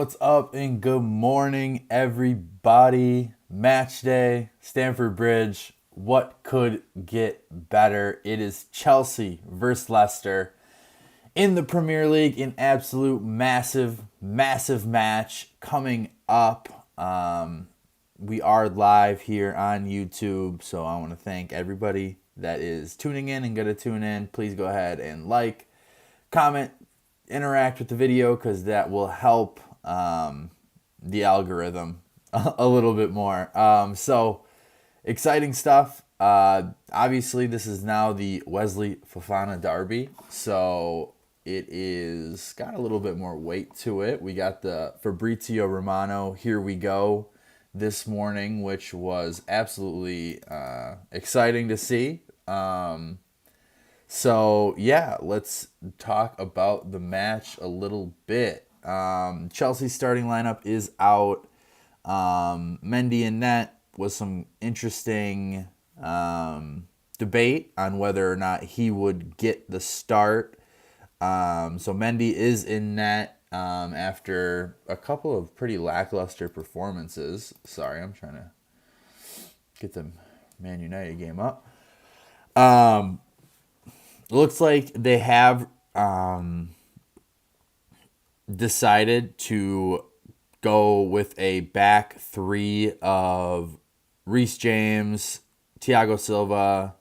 What's up and good morning, everybody. Match day, Stamford Bridge. What could get better? It is Chelsea versus Leicester in the Premier League. An absolute massive match coming up. We are live here on YouTube, so I want to thank everybody that is tuning in and going to tune in. Please go ahead and like, comment, interact with the video because that will help the algorithm a little bit more. So exciting stuff. Obviously, this is now the Wesley Fofana derby, so it is got a little bit more weight to it. We got the Fabrizio Romano "Here We Go" this morning, which was absolutely exciting to see. So, yeah, let's talk about the match a little bit. Chelsea's starting lineup is out. Mendy in net was some interesting debate on whether or not he would get the start. So Mendy is in net after a couple of pretty lackluster performances. Sorry, I'm trying to get the Man United game up. Looks like they have decided to go with a back three of Reece James, Thiago Silva,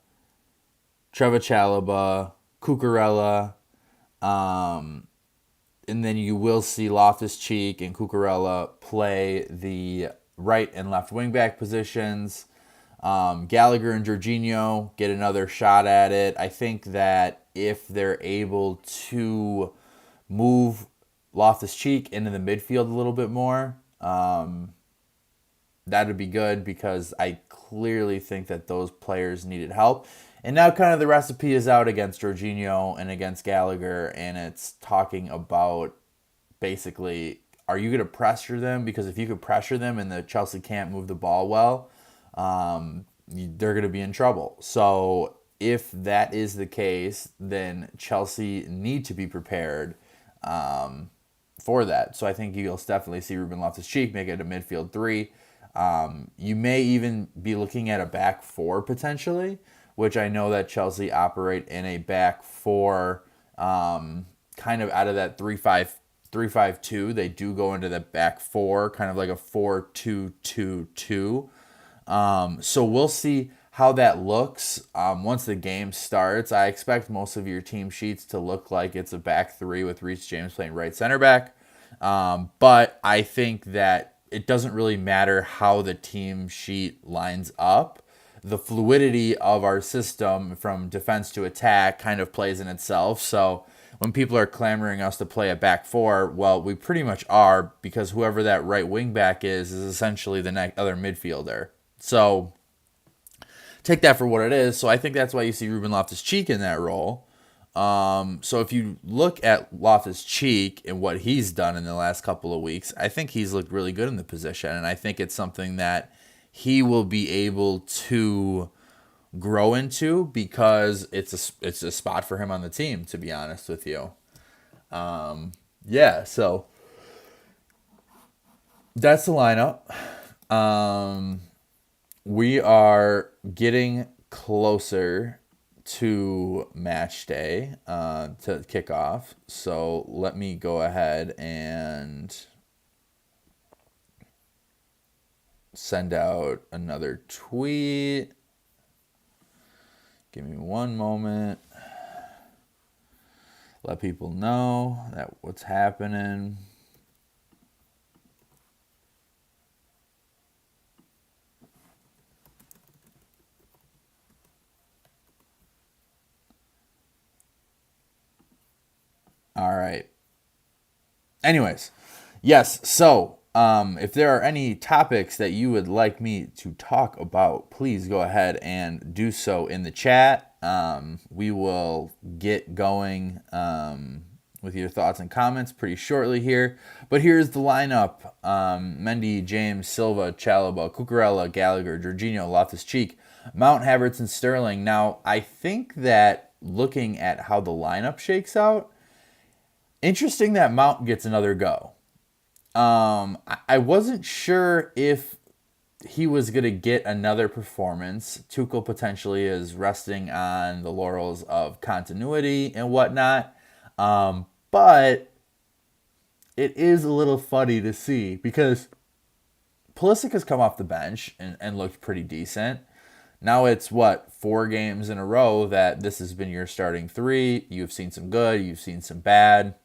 Trevor Chalobah, Cucurella, and then you will see Loftus-Cheek and Cucurella play the right and left wing-back positions. Gallagher and Jorginho get another shot at it. I think that if they're able to move Loftus-Cheek into the midfield a little bit more, that would be good because I clearly think that those players needed help. And now kind of the recipe is out against Jorginho and against Gallagher, and it's talking about basically, are you going to pressure them? Because if you could pressure them and the Chelsea can't move the ball well, they're going to be in trouble. So if that is the case, then Chelsea need to be prepared for that. So I think you'll definitely see Ruben Loftus-Cheek make it a midfield three. You may even be looking at a back four potentially, which I know that Chelsea operate in a back four, kind of out of that 3-5-2. They do go into the back four, kind of like a 4-2-2-2. So we'll see how that looks once the game starts. I expect most of your team sheets to look like it's a back three with Reece James playing right center back. But I think that it doesn't really matter how the team sheet lines up. The fluidity of our system from defense to attack kind of plays in itself. So when people are clamoring us to play a back four, well, we pretty much are, because whoever that right wing back is essentially the other midfielder. So take that for what it is. So I think that's why you see Ruben Loftus-Cheek in that role. So if you look at Loftus-Cheek and what he's done in the last couple of weeks, I think he's looked really good in the position. And I think it's something that he will be able to grow into because it's a spot for him on the team, to be honest with you. So that's the lineup. We are getting closer to match day to kick off. So let me go ahead and send out another tweet. Give me one moment. Let people know that what's happening. All right. Anyways, yes, so if there are any topics that you would like me to talk about, please go ahead and do so in the chat. We will get going with your thoughts and comments pretty shortly here. But here's the lineup. Mendy, James, Silva, Chalobah, Cucurella, Gallagher, Jorginho, Loftus-Cheek, Mount, Havertz, and Sterling. Now, I think that looking at how the lineup shakes out, interesting that Mount gets another go. I wasn't sure if he was going to get another performance. Tuchel potentially is resting on the laurels of continuity and whatnot. But it is a little funny to see because Pulisic has come off the bench and looked pretty decent. Now it's what, 4 games in a row that this has been your starting three. You've seen some good, you've seen some bad.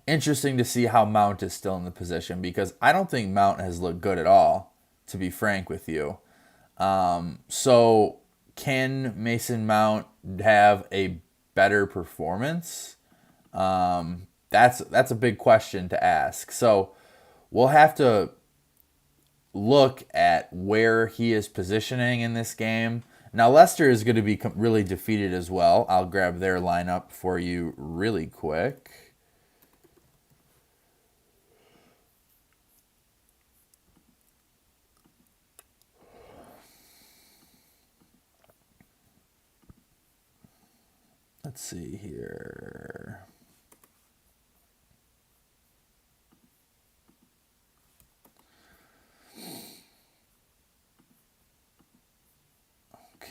Interesting to see how Mount is still in the position because I don't think Mount has looked good at all, to be frank with you. So can Mason Mount have a better performance? That's a big question to ask. So we'll have to look at where he is positioning in this game. Now Leicester is going to be really defeated as well. I'll grab their lineup for you really quick. Let's see here.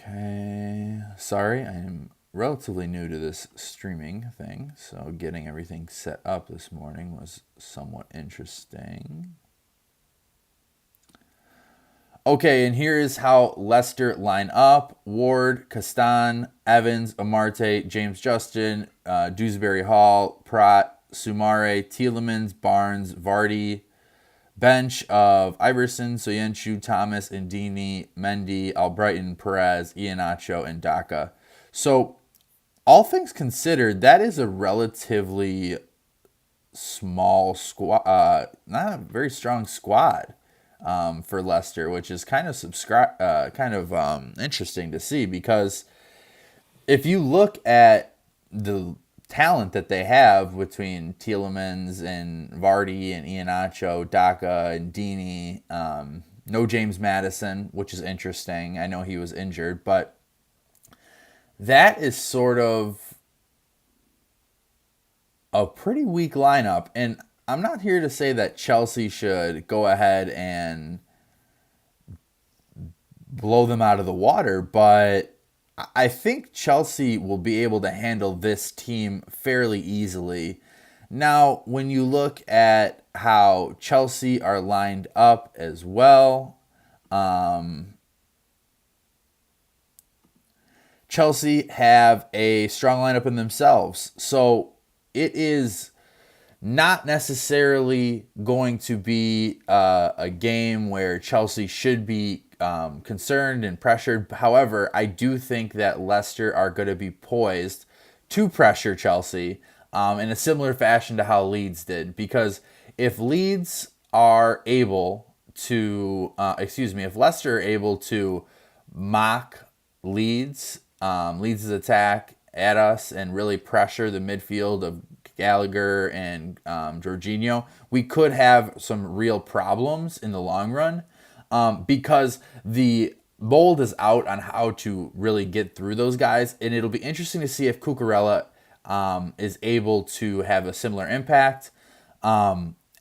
Okay. Sorry, I am relatively new to this streaming thing, so getting everything set up this morning was somewhat interesting. Okay, and here is how Leicester line up. Ward, Castan, Evans, Amarte, James Justin, Dewsbury Hall, Pratt, Sumare, Tielemans, Barnes, Vardy. Bench of Iverson, Soyuncu, Thomas, Indini, Mendy, Albrighton, Perez, Iheanacho, and Daka. So, all things considered, that is a relatively small squad, not a very strong squad for Leicester, which is kind of interesting to see because if you look at the talent that they have between Tielemans and Vardy and Iheanacho, Daka and Dini, no James Maddison, which is interesting. I know he was injured, but that is sort of a pretty weak lineup. And I'm not here to say that Chelsea should go ahead and blow them out of the water, but I think Chelsea will be able to handle this team fairly easily. Now, when you look at how Chelsea are lined up as well, Chelsea have a strong lineup in themselves. So it is not necessarily going to be a game where Chelsea should be concerned and pressured. However, I do think that Leicester are going to be poised to pressure Chelsea in a similar fashion to how Leeds did. Because if Leeds are able to, if Leicester are able to mock Leeds' attack at us and really pressure the midfield of Gallagher and Jorginho, we could have some real problems in the long run because the mold is out on how to really get through those guys. And it'll be interesting to see if Cucurella is able to have a similar impact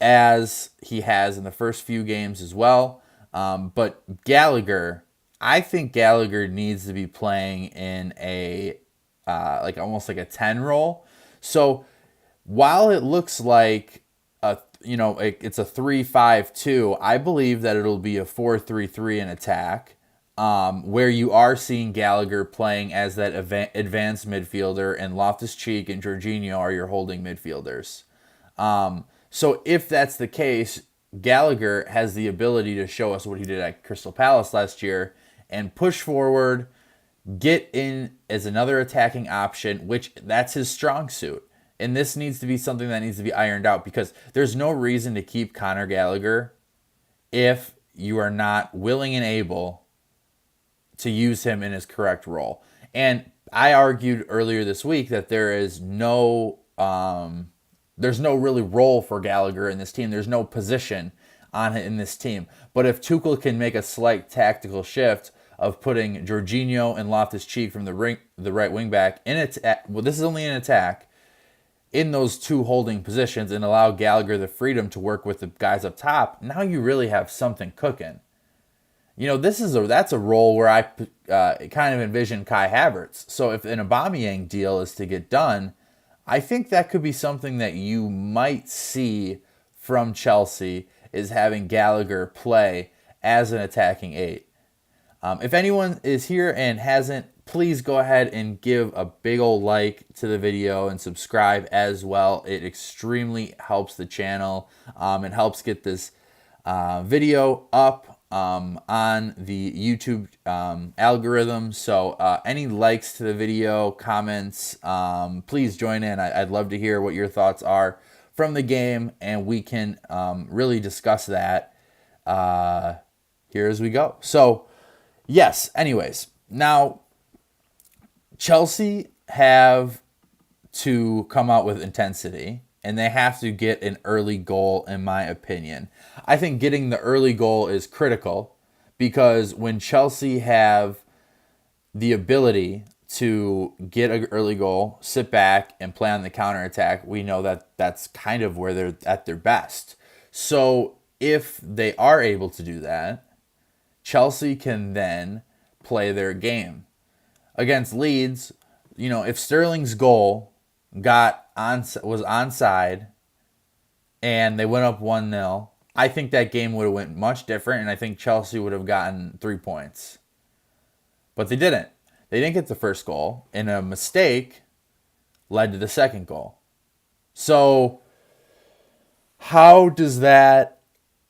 as he has in the first few games as well. But Gallagher, I think Gallagher needs to be playing in a almost like a 10 role. So while it looks like it's a 3-5-2, I believe that it'll be a 4-3-3 in attack, where you are seeing Gallagher playing as that advanced midfielder, and Loftus-Cheek and Jorginho are your holding midfielders. So if that's the case, Gallagher has the ability to show us what he did at Crystal Palace last year and push forward, get in as another attacking option, which that's his strong suit. And this needs to be something that needs to be ironed out because there's no reason to keep Conor Gallagher if you are not willing and able to use him in his correct role. And I argued earlier this week that there's no really role for Gallagher in this team. There's no position on it in this team. But if Tuchel can make a slight tactical shift of putting Jorginho and Loftus-Cheek from the right wing back in attack, well, this is only an attack, in those two holding positions and allow Gallagher the freedom to work with the guys up top, now you really have something cooking. That's a role where I kind of envision Kai Havertz. So if an Aubameyang deal is to get done, I think that could be something that you might see from Chelsea, is having Gallagher play as an attacking eight. If anyone is here and hasn't, please go ahead and give a big old like to the video and subscribe as well. It extremely helps the channel. It helps get this video up on the YouTube algorithm. So any likes to the video, comments, please join in. I'd love to hear what your thoughts are from the game, and we can really discuss that here as we go. So, yes, anyways, now Chelsea have to come out with intensity, and they have to get an early goal, in my opinion. I think getting the early goal is critical, because when Chelsea have the ability to get an early goal, sit back, and play on the counterattack, we know that that's kind of where they're at their best. So if they are able to do that, Chelsea can then play their game. Against Leeds, if Sterling's goal was onside and they went up 1-0, I think that game would have went much different, and I think Chelsea would have gotten 3 points. But they didn't. They didn't get the first goal, and a mistake led to the second goal. So how does that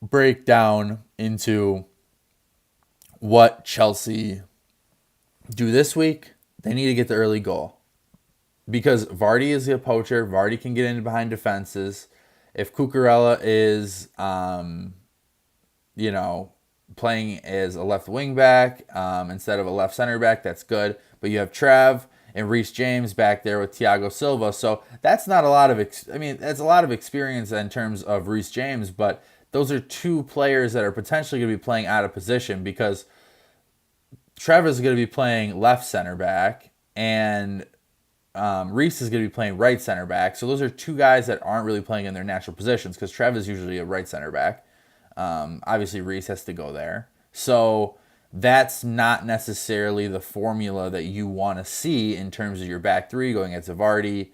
break down into what Chelsea do this week? They need to get the early goal, because Vardy is a poacher. Vardy can get in behind defenses. If Cucurella is, playing as a left wing back instead of a left center back, that's good. But you have Trev and Reece James back there with Thiago Silva. So that's not a lot of, that's a lot of experience in terms of Reece James, but those are two players that are potentially going to be playing out of position, because Trev is going to be playing left center back, and Reece is going to be playing right center back. So those are two guys that aren't really playing in their natural positions, because Trev is usually a right center back. Obviously, Reece has to go there. So that's not necessarily the formula that you want to see in terms of your back three going against Vardy,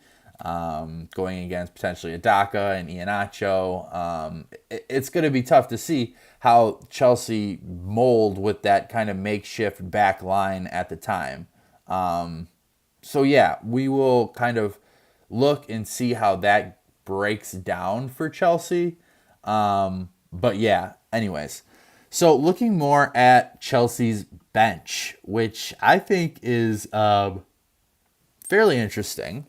going against potentially Adaka and Iheanacho. It's going to be tough to see how Chelsea mold with that kind of makeshift back line at the time. So yeah, we will kind of look and see how that breaks down for Chelsea. But yeah, anyways. So looking more at Chelsea's bench, which I think is fairly interesting.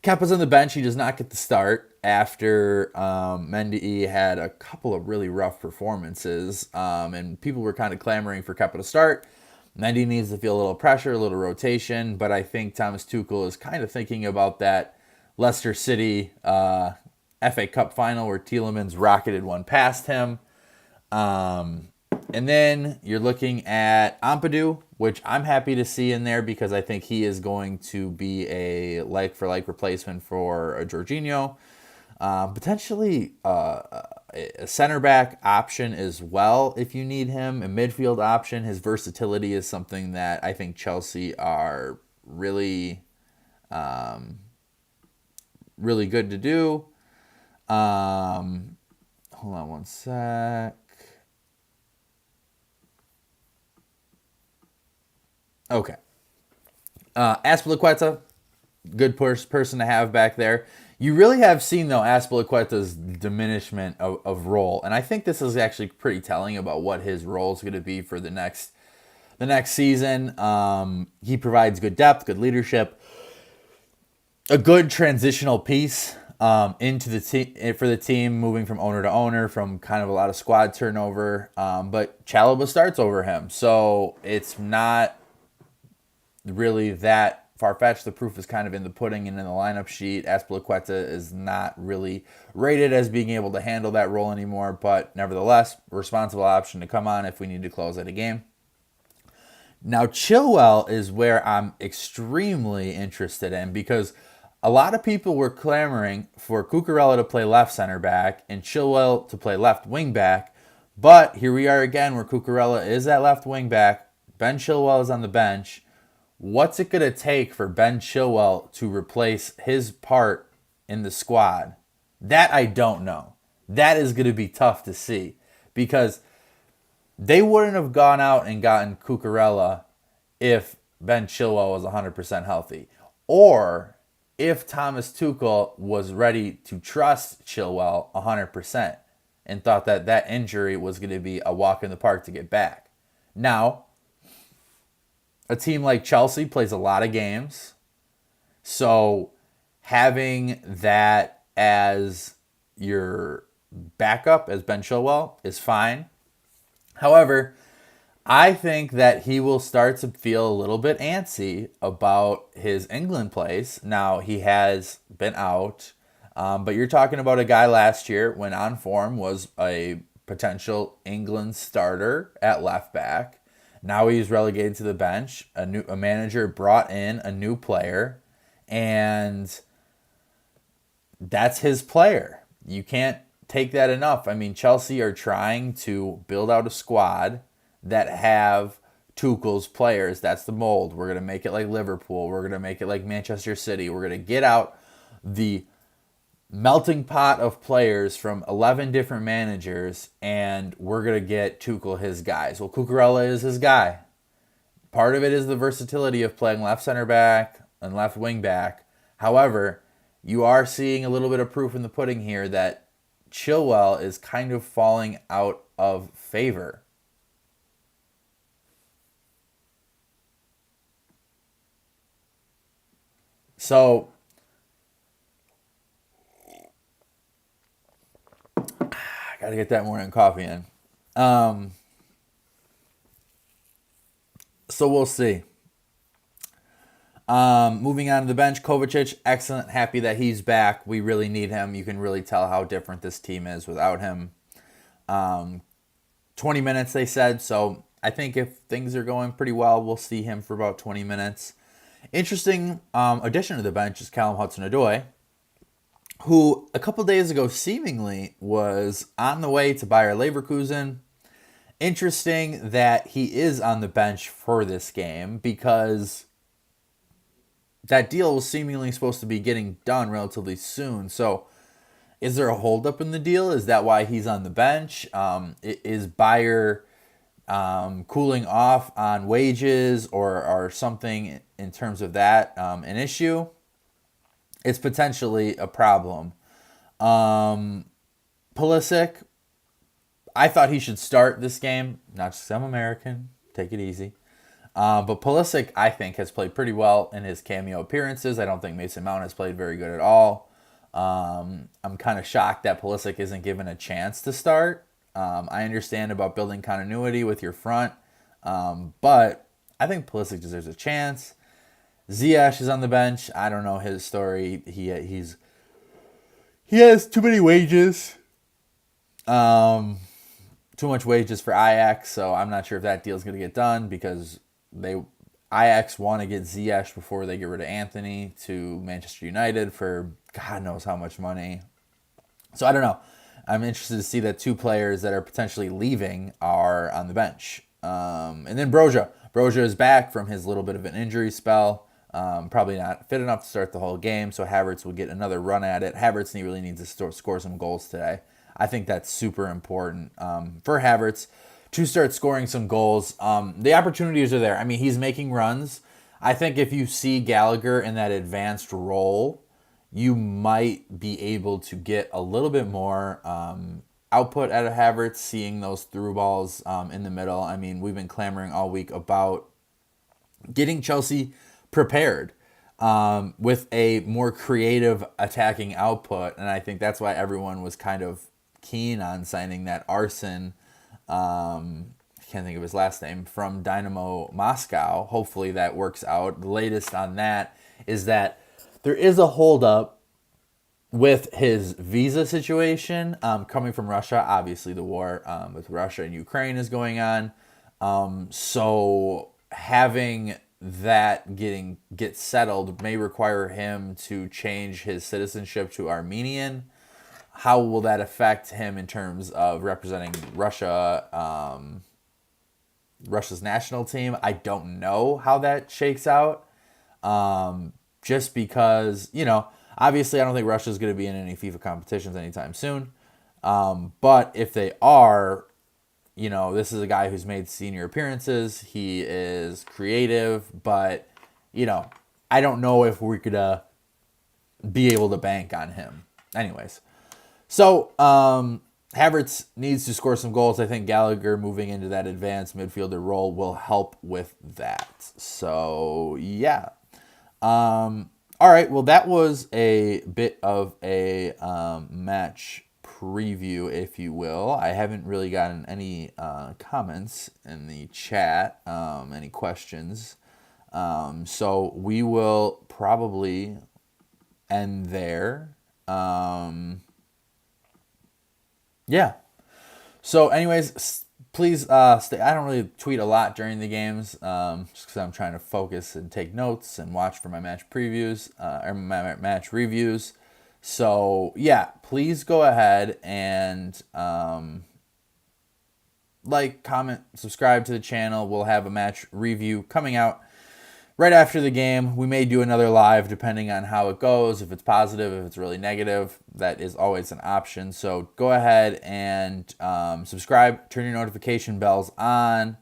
Kepa's on the bench. He does not get the start after Mendy had a couple of really rough performances, and people were kind of clamoring for Kepa to start. Mendy needs to feel a little pressure, a little rotation, but I think Thomas Tuchel is kind of thinking about that Leicester City FA Cup final where Tielemans rocketed one past him. And then you're looking at Ampadu, which I'm happy to see in there, because I think he is going to be a like-for-like replacement for Jorginho. Potentially a center back option as well if you need him. A midfield option. His versatility is something that I think Chelsea are really, really good to do. Hold on one sec. Okay. Azpilicueta, good person to have back there. You really have seen, though, Azpilicueta's diminishment of role. And I think this is actually pretty telling about what his role is going to be for the next season. He provides good depth, good leadership, a good transitional piece into the team for the team, moving from owner to owner, from kind of a lot of squad turnover. But Chalobah starts over him, so it's not really that far-fetched. The proof is kind of in the pudding and in the lineup sheet. Azpilicueta is not really rated as being able to handle that role anymore, but nevertheless, responsible option to come on if we need to close out a game. Now, Chilwell is where I'm extremely interested in, because A lot of people were clamoring for Cucurella to play left center back and Chilwell to play left wing back. But here we are again where Cucurella is at left wing back. Ben Chilwell is on the bench. What's it going to take for Ben Chilwell to replace his part in the squad? That I don't know. That is going to be tough to see because they wouldn't have gone out and gotten Cucurella if Ben Chilwell was 100% healthy. Or if Thomas Tuchel was ready to trust Chilwell 100% and thought that that injury was going to be a walk in the park to get back. Now, a team like Chelsea plays a lot of games. So having that as your backup as Ben Chilwell is fine. However, I think that he will start to feel a little bit antsy about his England place. Now, he has been out, but you're talking about a guy last year when on form was a potential England starter at left back. Now he's relegated to the bench. A manager brought in a new player, and that's his player. You can't take that enough. I mean, Chelsea are trying to build out a squad that have Tuchel's players. That's the mold. We're going to make it like Liverpool. We're going to make it like Manchester City. We're going to get out the melting pot of players from 11 different managers, and we're going to get Tuchel his guys. Well, Cucurella is his guy. Part of it is the versatility of playing left center back and left wing back. However, you are seeing a little bit of proof in the pudding here that Chilwell is kind of falling out of favor. So, I gotta get that morning coffee in. So we'll see. Moving on to the bench, Kovacic, excellent. Happy that he's back. We really need him. You can really tell how different this team is without him. 20 minutes, they said. So I think if things are going pretty well, we'll see him for about 20 minutes. Interesting addition to the bench is Callum Hudson-Odoi, who a couple days ago seemingly was on the way to Bayer Leverkusen. Interesting that he is on the bench for this game because that deal was seemingly supposed to be getting done relatively soon. So is there a holdup in the deal? Is that why he's on the bench? Is Bayer cooling off on wages or something in terms of that an issue? It's potentially a problem. Pulisic, I thought he should start this game. Not just I'm American. Take it easy. But Pulisic, I think, has played pretty well in his cameo appearances. I don't think Mason Mount has played very good at all. I'm kind of shocked that Pulisic isn't given a chance to start. I understand about building continuity with your front, but I think Pulisic deserves a chance. Ziyech is on the bench. I don't know his story. He has too many wages. Too much wages for Ajax, so I'm not sure if that deal is going to get done because Ajax want to get Ziyech before they get rid of Anthony to Manchester United for God knows how much money. So I don't know. I'm interested to see that two players that are potentially leaving are on the bench. And then Broja. Broja is back from his little bit of an injury spell. Probably not fit enough to start the whole game, so Havertz will get another run at it. Havertz really needs to score some goals today. I think that's super important for Havertz to start scoring some goals. The opportunities are there. I mean, he's making runs. I think if you see Gallagher in that advanced role, you might be able to get a little bit more output out of Havertz, seeing those through balls in the middle. I mean, we've been clamoring all week about getting Chelsea prepared with a more creative attacking output, and I think that's why everyone was kind of keen on signing that Arsene, I can't think of his last name, from Dynamo Moscow. Hopefully that works out. The latest on that is that there is a holdup with his visa situation coming from Russia. Obviously the war with Russia and Ukraine is going on. So having that gets settled may require him to change his citizenship to Armenian. How will that affect him in terms of representing Russia's national team? I don't know how that shakes out. Just because, obviously I don't think Russia's going to be in any FIFA competitions anytime soon. But if they are, this is a guy who's made senior appearances. He is creative, but, I don't know if we're going to be able to bank on him. Anyways, so Havertz needs to score some goals. I think Gallagher moving into that advanced midfielder role will help with that. So, yeah. All right, well, that was a bit of a match preview, if you will. I haven't really gotten any comments in the chat, any questions. So we will probably end there. Yeah. So, anyways, please stay. I don't really tweet a lot during the games, just because I'm trying to focus and take notes and watch for my match previews or my match reviews. So, yeah, please go ahead and like, comment, subscribe to the channel. We'll have a match review coming out right after the game. We may do another live depending on how it goes. If it's positive, if it's really negative, that is always an option. So go ahead and subscribe, turn your notification bells on.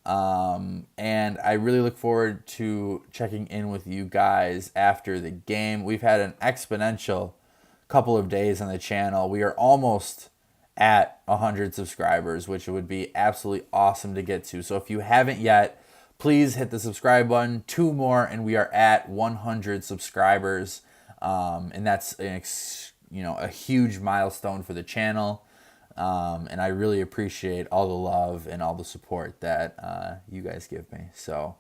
And I really look forward to checking in with you guys after the game. We've had an exponential couple of days on the channel. We are almost at 100 subscribers, which would be absolutely awesome to get to. So if you haven't yet, please hit the subscribe button. 2 more, and we are at 100 subscribers. And that's a huge milestone for the channel. And I really appreciate all the love and all the support that you guys give me. So,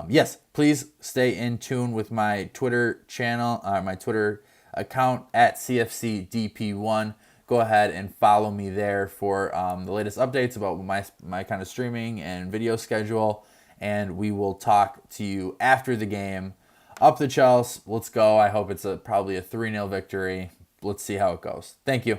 yes, please stay in tune with my Twitter channel, my Twitter account at CFCDP1. Go ahead and follow me there for the latest updates about my kind of streaming and video schedule. And we will talk to you after the game. Up the Chelsea. Let's go. I hope it's probably a 3-0 victory. Let's see how it goes. Thank you.